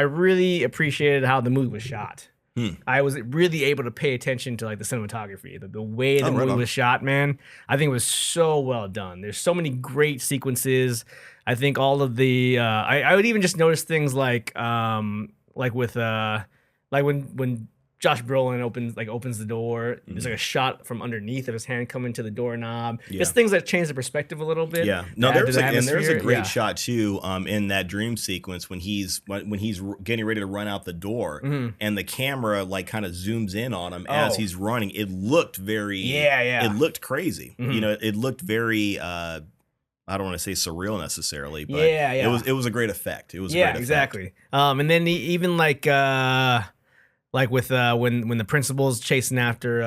really appreciated how the movie was shot. I was really able to pay attention to like the cinematography, the way the movie was shot, man. I think it was so well done. There's so many great sequences. I think all of the I would even just notice things like with like when Josh Brolin opens the door. There's like a shot from underneath of his hand coming to the doorknob. Just things that change the perspective a little bit. Yeah, no, there's a great shot too in that dream sequence when he's getting ready to run out the door, and the camera like kind of zooms in on him as he's running. It looked very It looked crazy. You know, it looked very. I don't want to say surreal necessarily, but it was a great effect. It was a great effect. Exactly. And then even like with when the principal's chasing after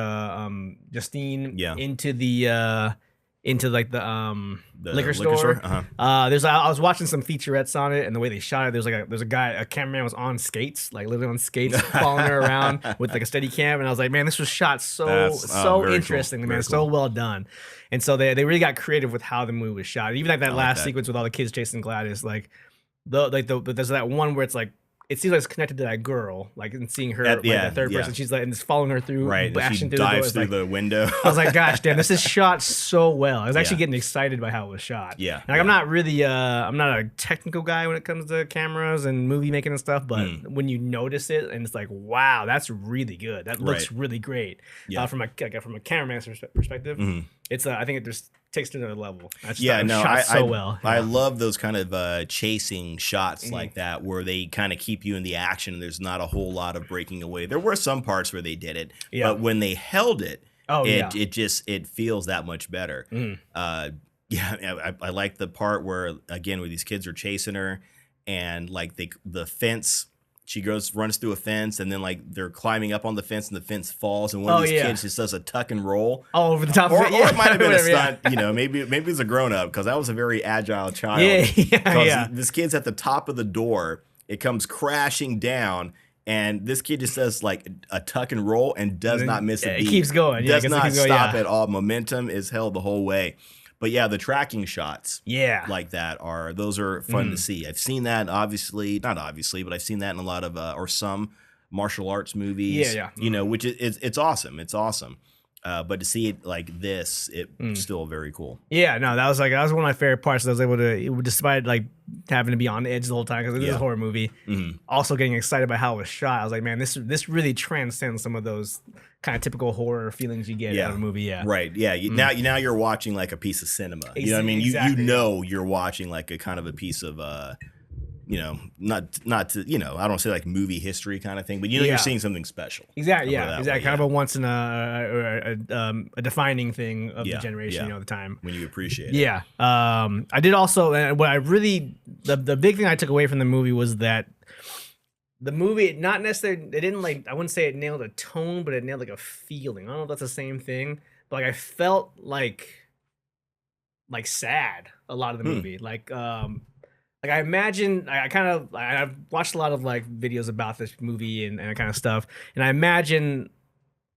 Justine into the liquor store. I was watching some featurettes on it, and the way they shot it, there's a cameraman was on skates, like literally on skates, following her around with like a steady cam, and I was like, man, this was shot so interesting, cool. Man, so well done. And so they really got creative with how the movie was shot. Even like that last sequence with all the kids chasing Gladys, there's that one where it's like, it seems like it's connected to that girl, like, and seeing her, the third person. She's like, and it's following her through, bashing through the door. Dives through the window. I was like, gosh, damn, this is shot so well. I was actually getting excited by how it was shot. Yeah. Like, I'm not really, I'm not a technical guy when it comes to cameras and movie making and stuff, but when you notice it, and it's like, wow, that's really good. That looks really great. From a cameraman's perspective, it's, I think it just takes to another level. Shot so well. I love those kind of chasing shots like that, where they kind of keep you in the action and there's not a whole lot of breaking away. There were some parts where they did it, but when they held it, it feels that much better. I like the part where, again, where these kids are chasing her, and like the fence. She runs through a fence, and then like they're climbing up on the fence, and the fence falls, and one of these kids just does a tuck and roll over the top of it. Or it might have been a stunt, you know, maybe it's a grown up, because that was a very agile child. This kid's at the top of the door, it comes crashing down, and this kid just does like a tuck and roll and does not miss a beat. It keeps going. Does not stop at all. Momentum is held the whole way. But yeah, the tracking shots like that those are fun to see. I've seen that not obviously, but I've seen that in a lot of or some martial arts movies. You know, which it's awesome. It's awesome. But to see it like this, it's still very cool. Yeah, no, that was one of my favorite parts. I was able to, despite like having to be on the edge the whole time because it is a horror movie. Also getting excited by how it was shot. I was like, man, this really transcends some of those kind of typical horror feelings you get out of a movie. Right. Yeah. Now you're watching like a piece of cinema. You know what I mean? You know you're watching like a kind of a piece of you know, not to, you know, I don't say like movie history kind of thing, but you know you're seeing something special. Exactly. Yeah. Exactly. Kind of a once in a defining thing of the generation, you know, the time when you appreciate it. Yeah. I did also, and what I really, the big thing I took away from the movie was that the movie, not necessarily, it didn't like, I wouldn't say it nailed a tone, but it nailed like a feeling. I don't know if that's the same thing, but like I felt like sad a lot of the movie. Like I imagine, I've watched a lot of like videos about this movie and that kind of stuff, and I imagine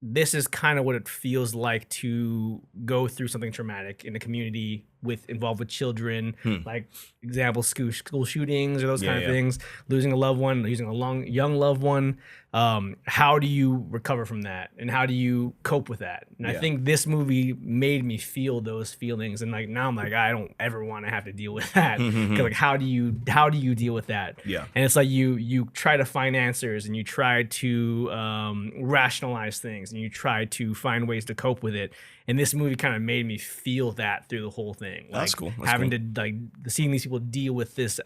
this is kind of what it feels like to go through something traumatic in a community involved with children, like example school shootings or those kind of things, losing a loved one, losing a young loved one. How do you recover from that, and how do you cope with that? And I think this movie made me feel those feelings, and like now I'm like, I don't ever want to have to deal with that, because like how do you deal with that? And it's like you try to find answers, and you try to rationalize things, and you try to find ways to cope with it. And this movie kind of made me feel that through the whole thing. Like, that's cool. Having to like seeing these people deal with this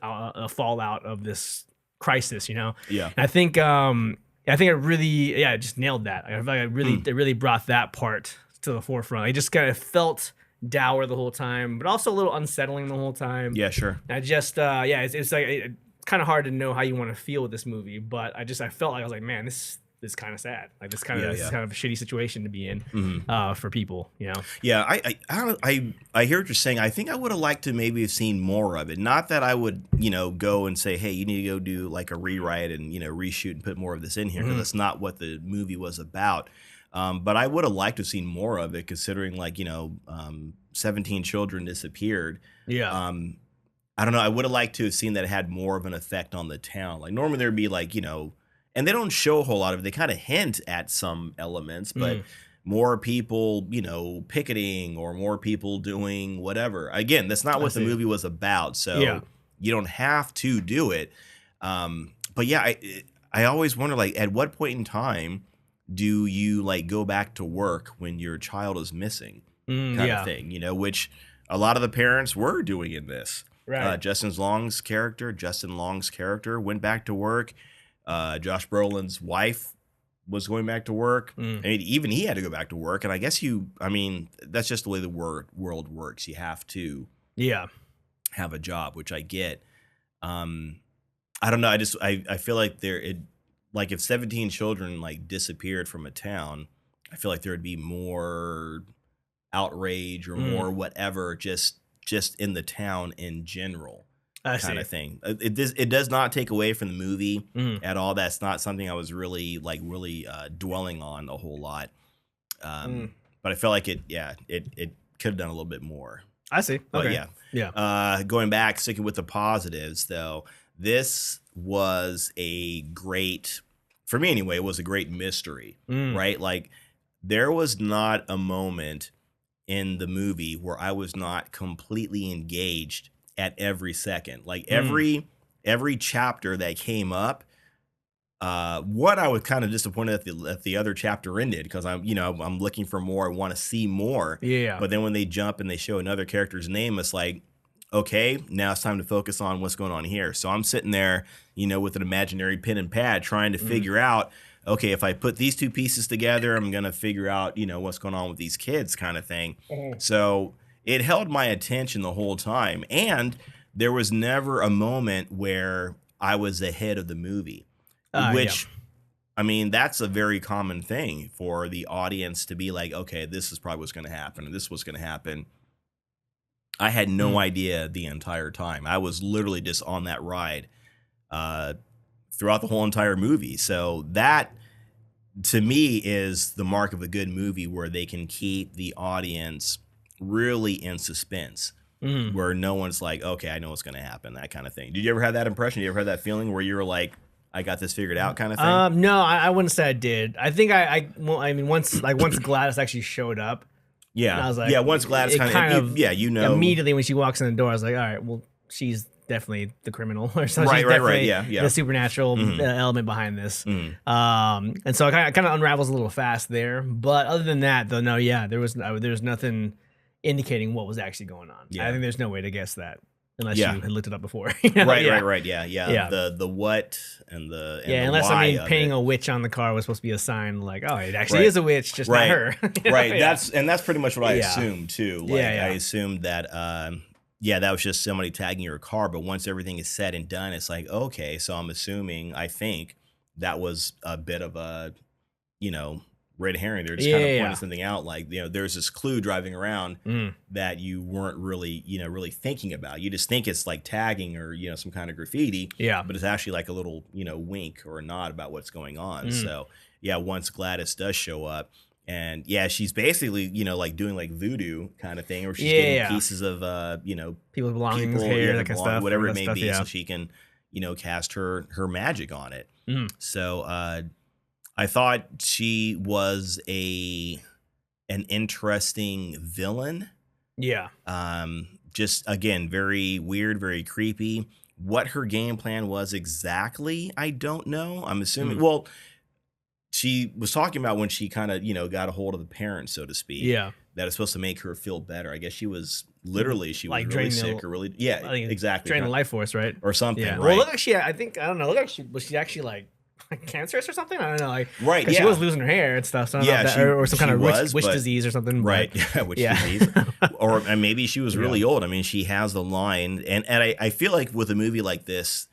fallout of this crisis, you know. And I think it really, it just nailed that. I feel like it really brought that part to the forefront. I just kind of felt dour the whole time, but also a little unsettling the whole time. Yeah, sure. And I just, it's like it's kind of hard to know how you want to feel with this movie, but I felt like I was like, man, this is kind of sad. Like this kind of a shitty situation to be in for people, you know. Yeah, I hear what you're saying. I think I would have liked to maybe have seen more of it. Not that I would, you know, go and say, hey, you need to go do like a rewrite and, you know, reshoot and put more of this in here, because that's not what the movie was about. But I would have liked to have seen more of it, considering like, you know, 17 children disappeared. I don't know. I would have liked to have seen that it had more of an effect on the town. Like normally there'd be like, and they don't show a whole lot of it. They kind of hint at some elements, but more people, picketing or more people doing whatever. Again, that's not what the movie was about. So you don't have to do it. But yeah, I always wonder, like, at what point in time do you like go back to work when your child is missing, kind of thing, which a lot of the parents were doing in this. Right. Justin Long's character went back to work. Josh Brolin's wife was going back to work. I mean, even he had to go back to work. And I guess that's just the way the world works. You have to have a job, which I get. I don't know. I feel like like if 17 children like disappeared from a town, I feel like there would be more outrage or more whatever just in the town in general, kind of thing. It does not take away from the movie at all. That's not something I was really dwelling on a whole lot. But I felt like it could have done a little bit more. I see. But yeah. Going back, sticking with the positives though, this was for me anyway, it was a great mystery, right? Like there was not a moment in the movie where I was not completely engaged at every second. Like every chapter that came up, I was kind of disappointed that the other chapter ended because I'm looking for more. I want to see more. Yeah. But then when they jump and they show another character's name, it's like, okay, now it's time to focus on what's going on here. So I'm sitting there, with an imaginary pen and pad trying to figure out, okay, if I put these two pieces together, I'm going to figure out, what's going on with these kids kind of thing. So it held my attention the whole time. And there was never a moment where I was ahead of the movie, which, I mean, that's a very common thing for the audience to be like, okay, this is probably what's going to happen. And this is what's going to happen. I had no idea the entire time. I was literally just on that ride throughout the whole entire movie. So that, to me, is the mark of a good movie where they can keep the audience really in suspense, where no one's like, okay, I know what's going to happen, that kind of thing. Did you ever have that impression? Did you ever have that feeling where you were like, I got this figured out kind of thing? No, I wouldn't say I did. I think once Gladys actually showed up, yeah, I was like, once Gladys immediately when she walks in the door, I was like, all right, well, she's definitely the criminal or something. Right. Yeah. The supernatural element behind this. And so it kind of unravels a little fast there. But other than that, though, no, there was nothing indicating what was actually going on. I think there's no way to guess that unless you had looked it up before. Right. Yeah. The what and the unless why painting a witch on the car was supposed to be a sign like, oh, it actually is a witch, just not her. Right. That's pretty much what I assumed too. Like I assumed that that was just somebody tagging your car. But once everything is said and done, it's like, okay, so I think that was a bit of a, red herring. They're just kind of pointing something out. Like, there's this clue driving around that you weren't really, really thinking about. You just think it's like tagging or, some kind of graffiti. Yeah. But it's actually like a little, wink or a nod about what's going on. So, once Gladys does show up, and she's basically, like doing like voodoo kind of thing, or she's getting pieces of, people's belongings, hair, that kind of stuff, whatever it may be, so she can, cast her magic on it. So, I thought she was an interesting villain. Yeah. Just again, very weird, very creepy. What her game plan was exactly, I don't know. I'm assuming. Well, she was talking about when she kind of, got a hold of the parents, so to speak. Yeah. That it's supposed to make her feel better. I guess she was really sick or really, exactly. Drain the life force, right? Or something. Yeah. Right? Well, look like I think, I don't know. Look like was she actually like cancerous or something? I don't know. Like, right. She was losing her hair and stuff. So I don't know if that, or some kind of witch disease or something. Right. Witch disease. Or maybe she was really old. I mean, she has the line, and I feel like with a movie like this,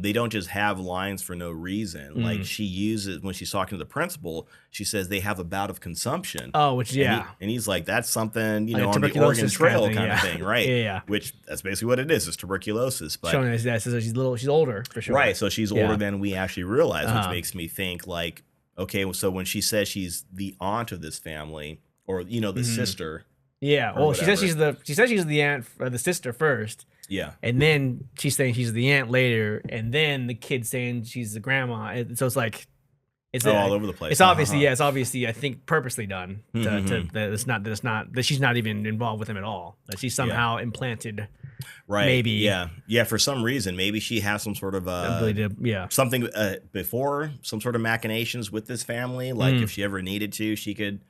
they don't just have lines for no reason. Like she uses, when she's talking to the principal, she says they have a bout of consumption. Oh, which and he's like, that's something like on the Oregon Trail kind of thing, right? Yeah. Which that's basically what it is. It's tuberculosis. But showing us that says she's older for sure. Right. So she's older than we actually realize, which makes me think like, okay, so when she says she's the aunt of this family, or the sister, Yeah. or Well, she says whatever. she's the aunt or the sister first. Yeah. And then she's saying she's the aunt later, and then the kid's saying she's the grandma. So it's like all over the place. It's obviously it's obviously I think purposely done to that that she's not even involved with him at all. That she's somehow implanted. Right. Maybe. Yeah. For some reason, maybe she has some sort of ability to, something before, some sort of machinations with this family. Like if she ever needed to, she could,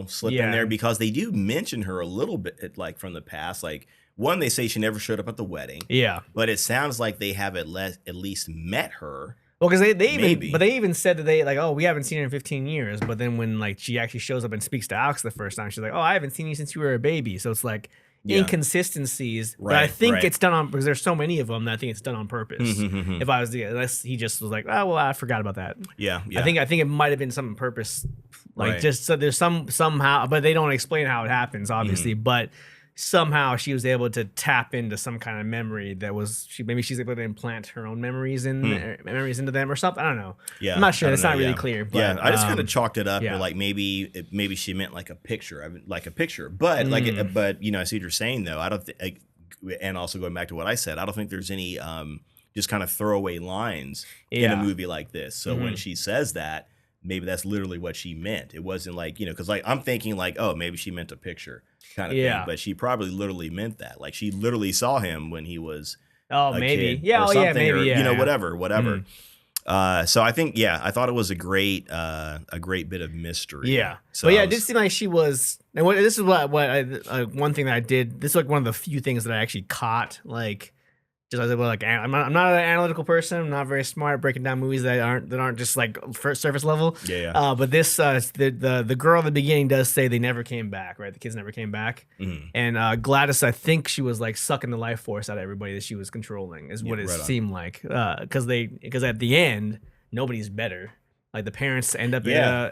slip in there, because they do mention her a little bit, like from the past. Like, one, they say she never showed up at the wedding. Yeah. But it sounds like they have at least met her. Well, because they even said that they like, oh, we haven't seen her in 15 years. But then when like she actually shows up and speaks to Alex the first time, she's like, oh, I haven't seen you since you were a baby. So it's like inconsistencies. But I think it's done on, because there's so many of them that I think it's done on purpose. If I was unless he just was like, oh, well, I forgot about that. Yeah. I think it might have been some on purpose. Like just so there's somehow, but they don't explain how it happens, obviously. But somehow she was able to tap into some kind of memory that was maybe she's able to implant her own memories into them or something. I don't know. Yeah, I'm not sure. It's not really clear. But, I just kind of chalked it up to like maybe she meant like a picture, But like, but I see what you're saying though. I don't think, and also going back to what I said, I don't think there's any just kind of throwaway lines in a movie like this. So when she says that, maybe that's literally what she meant. It wasn't like, because like I'm thinking like, oh, maybe she meant a picture kind of thing, but she probably literally meant that. Like she literally saw him when he was a kid or something, maybe, or whatever. So I think, I thought it was a great bit of mystery. Yeah. So but it did seem like she was, and this is what one thing that I did. This is like one of the few things that I actually caught. Like, just I was like, I'm not an analytical person. I'm not very smart at breaking down movies that aren't just like first surface level. Yeah. But this the girl at the beginning does say they never came back, right? The kids never came back. And Gladys, I think she was like sucking the life force out of everybody that she was controlling, is what it seemed like. Because at the end nobody's better. Like the parents end up in a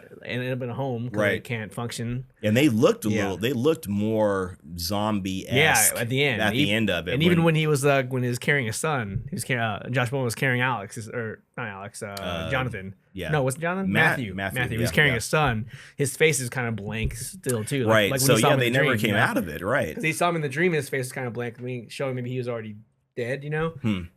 home because they can't function, and they looked they looked more zombie-esque. At the end, of it, and even when he was carrying a son, he was Josh Brolin was carrying Jonathan. Yeah, no, was it Jonathan? Matthew. He was carrying his son. His face is kind of blank still too. Right. Like so they never came out of it. Right. Because he saw him in the dream, his face was kind of blank, showing maybe he was already dead, and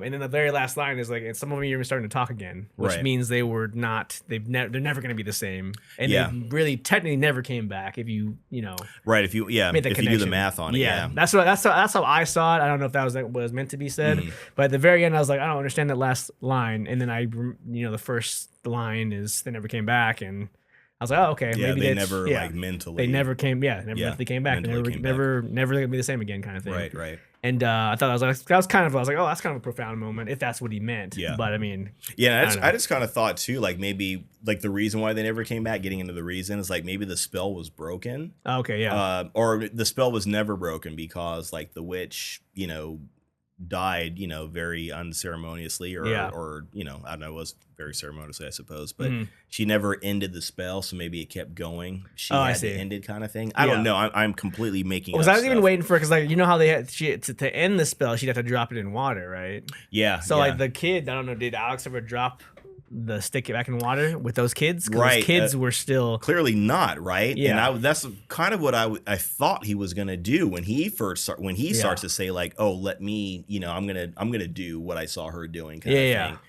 then the very last line is like, and some of them are even starting to talk again, which means they're never going to be the same, and they really technically never came back if you if you do the math on it. That's how I saw it. I don't know if that was what was meant to be said, but at the very end I was like, I don't understand that last line, and then the first line is they never came back, and I was like, oh, okay, maybe they never like mentally. They never came, mentally came back. Never gonna be the same again, kind of thing. Right. And I thought I was like, oh, that's kind of a profound moment if that's what he meant. Yeah. But I mean, I just kind of thought too, like maybe like the reason why they never came back. Getting into the reason is like maybe the spell was broken. Okay, yeah. Or the spell was never broken because like the witch, died, very unceremoniously, or I don't know, it was very ceremoniously, I suppose, but she never ended the spell, so maybe it kept going. She had to end it, kind of thing. I don't know. I'm completely making. I was even waiting for, because like how they had to end the spell, she'd have to drop it in water, right? Yeah. So like the kid, I don't know, did Alex ever drop the stick it back in water with those kids? Because those kids were still clearly not, right? Yeah, and that's kind of what I thought he was gonna do when he starts to say like, oh, let me, I'm gonna do what I saw her doing, kind of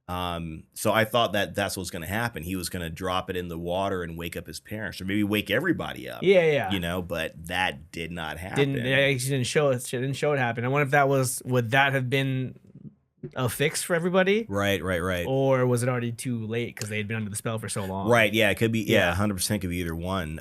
thing. So I thought that's what's gonna happen. He was gonna drop it in the water and wake up his parents, or maybe wake everybody up. But that did not happen. She didn't show it. She didn't show it happen. I wonder if would that have been a fix for everybody? Right. Or was it already too late because they had been under the spell for so long? Right. Yeah. It could be. Yeah. 100% could be either one.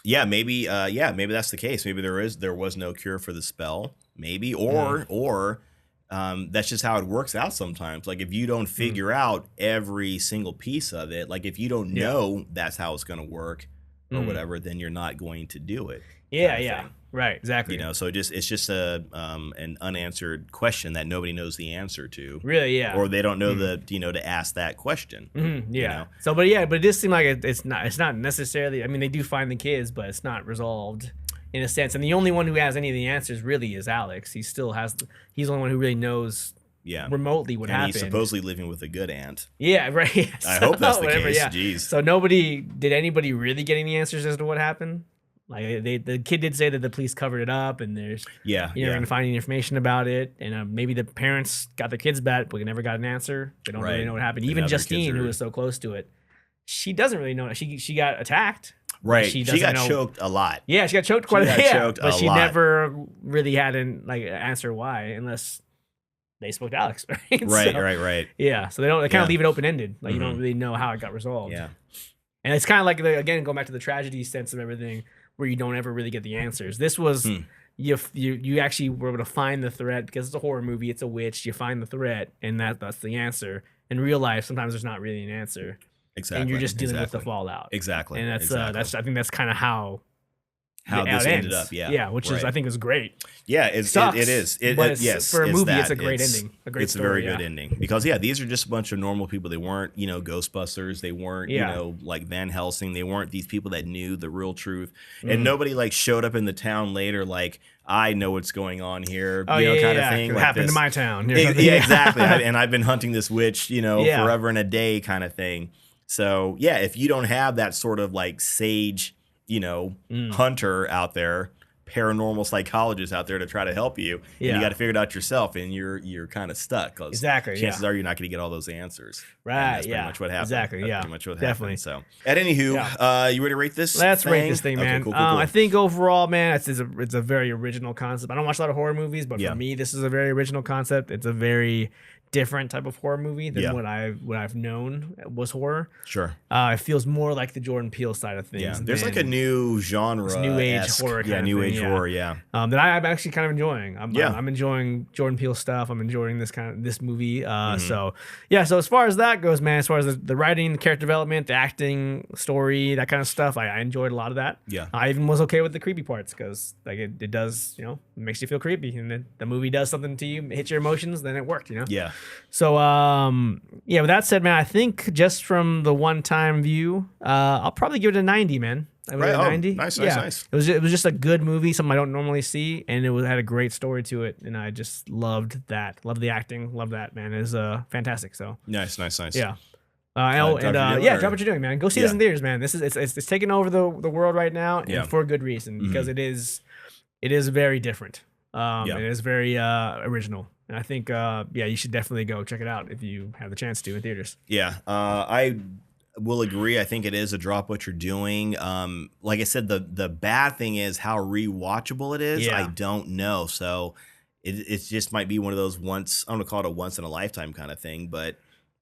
Maybe that's the case. Maybe there was no cure for the spell. Maybe, or that's just how it works out sometimes. Like if you don't figure out every single piece of it, like if you don't know that's how it's going to work or whatever, then you're not going to do it. Yeah. Right, exactly. So it's just an unanswered question that nobody knows the answer to. Really, yeah. Or they don't know to ask that question. Yeah. So, but it just seemed like it's not necessarily. I mean, they do find the kids, but it's not resolved in a sense. And the only one who has any of the answers really is Alex. He's the only one who really knows. Yeah, remotely what happened. He's supposedly living with a good aunt. Yeah, right. I hope that's the case. Yeah. Jeez. So did anybody really get any answers as to what happened? Like the kid did say that the police covered it up, and there's Yeah, you're yeah. gonna find any information about it, and maybe the parents got their kids back, but we never got an answer. They don't really know what happened. And Even now their kids Justine, who are- was so close to it, she doesn't really know. She got attacked. Right. She She got know. choked a lot. Yeah, she got choked quite a got bit. choked But a she lot. never really had an answer why, unless they spoke to Alex, right? Right, right. Yeah, so they kind of leave it open ended. Like you don't really know how it got resolved. Yeah. And it's kind of like again going back to the tragedy sense of everything, where you don't ever really get the answers. This was you actually were able to find the threat because it's a horror movie. It's a witch. You find the threat, and that's the answer. In real life, sometimes there's not really an answer. Exactly. And you're just dealing with the fallout. Exactly. And that's I think that's kind of how this ended up. Yeah. Yeah, which is I think is great. Yeah, it is. But yes, for a movie, that. it's a great ending. A great story. It's a very good ending because these are just a bunch of normal people. They weren't Ghostbusters. They weren't like Van Helsing. They weren't these people that knew the real truth. And nobody like showed up in the town later like, I know what's going on here. Kind of thing. It like happened in my town. Yeah, exactly. And I've been hunting this witch, forever and a day kind of thing. So yeah, if you don't have that sort of like sage, hunter out there, paranormal psychologist out there to try to help you, and you got to figure it out yourself, and you're kind of stuck. Exactly. Chances are you're not going to get all those answers. Right. And that's pretty much what happened. Exactly. That's yeah. pretty much what Definitely. happened. So, at anywho, you ready to rate this? Let's rate this thing, man. Okay, cool. I think overall, man, it's a very original concept. I don't watch a lot of horror movies, but for me, this is a very original concept. It's a very different type of horror movie than what I've known was horror. Sure. It feels more like the Jordan Peele side of things. Yeah. There's like a new genre, new age horror. New age horror. Yeah. That I'm actually kind of enjoying. I'm enjoying Jordan Peele stuff. I'm enjoying this movie. So as far as that goes, man, as far as the writing, the character development, the acting, story, that kind of stuff, I enjoyed a lot of that. Yeah. I even was okay with the creepy parts because like it does, it makes you feel creepy, and then the movie does something to you, hits your emotions, then it worked, Yeah. So with that said, man, I think just from the one-time view, I'll probably give it a 90, man. Right. 90. Nice. It was just a good movie, something I don't normally see, and had a great story to it, and I just loved that. Loved the acting. Loved that, man. It was fantastic. So nice. Yeah. Drop what you're doing, man. Go see this in theaters, man. This is it's taking over the world right now, and for a good reason, because it is very different. It is very original. And I think, you should definitely go check it out if you have the chance to in theaters. Yeah, I will agree. I think it is a drop what you're doing. Like I said, the bad thing is how rewatchable it is. Yeah. I don't know. So it just might be one of those I'm going to call it a once in a lifetime kind of thing. But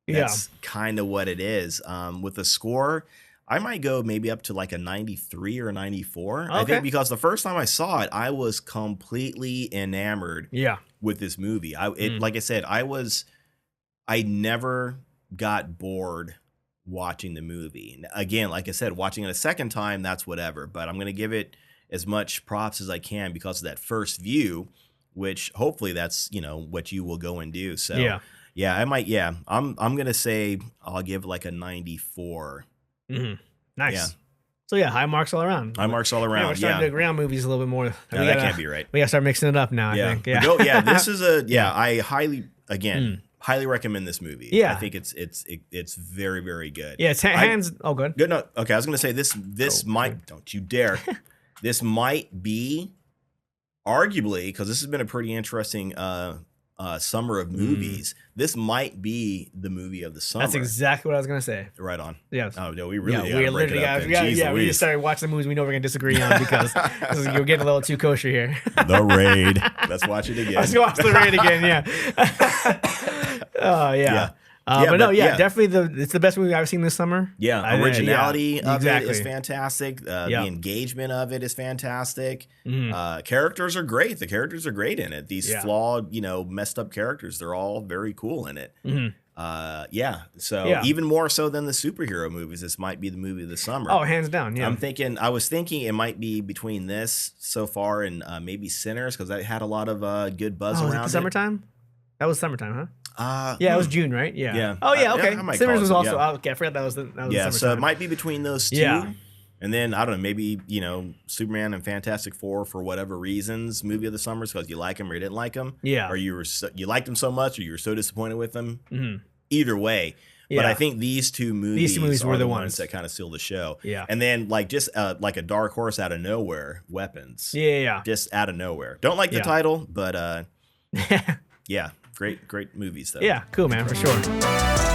that's kind of what it is. With the score, I might go maybe up to like a 93 or a 94. Okay. I think because the first time I saw it, I was completely enamored with this movie. Like I said, I never got bored watching the movie. Again, like I said, watching it a second time, that's whatever. But I'm going to give it as much props as I can because of that first view, which hopefully that's, what you will go and do. So I might, I'm going to say I'll give it like a 94. Mm-hmm. Nice. Yeah. So high marks all around. High marks all around. We're starting to agree on movies a little bit more. No, that can't be right. We gotta start mixing it up now. I think. Yeah. This is I highly recommend this movie. Yeah. I think it's very, very good. Yeah. It's hands. Good. Good. No. Okay. I was gonna say this might. Don't you dare. This might be arguably because this has been a pretty interesting summer of movies. This might be the movie of the summer. That's exactly what I was gonna say. Right on. Yeah. Oh no, we really we literally got. We just started watching the movies we know we're gonna disagree on because you're getting a little too kosher here. The Raid. Let's watch it again. Let's watch The Raid again. Yeah. Definitely it's the best movie I've seen this summer. Yeah, originality of it is fantastic. The engagement of it is fantastic. Characters are great. The characters are great in it. These flawed, messed up characters, they're all very cool in it. So even more so than the superhero movies, this might be the movie of the summer. Oh, hands down. Yeah. I was thinking it might be between this so far and maybe Sinners because that had a lot of good buzz around. Was it summertime? That was summertime, huh? It was June, right? Yeah. Yeah. Oh, yeah. Okay. Sinners was also. Okay, I forgot that was the. So it might be between those two. Yeah. And then I don't know, maybe Superman and Fantastic Four for whatever reasons, movie of the summer, because you like them or you didn't like them. Yeah. Or you liked them so much, or you were so disappointed with them. Mm-hmm. Either way. But I think these two movies were are the ones that kind of seal the show. Yeah. And then like just like a dark horse out of nowhere, Weapons. Yeah. Just out of nowhere. Don't like the title, but yeah, great movies though. Yeah, cool, man, for sure.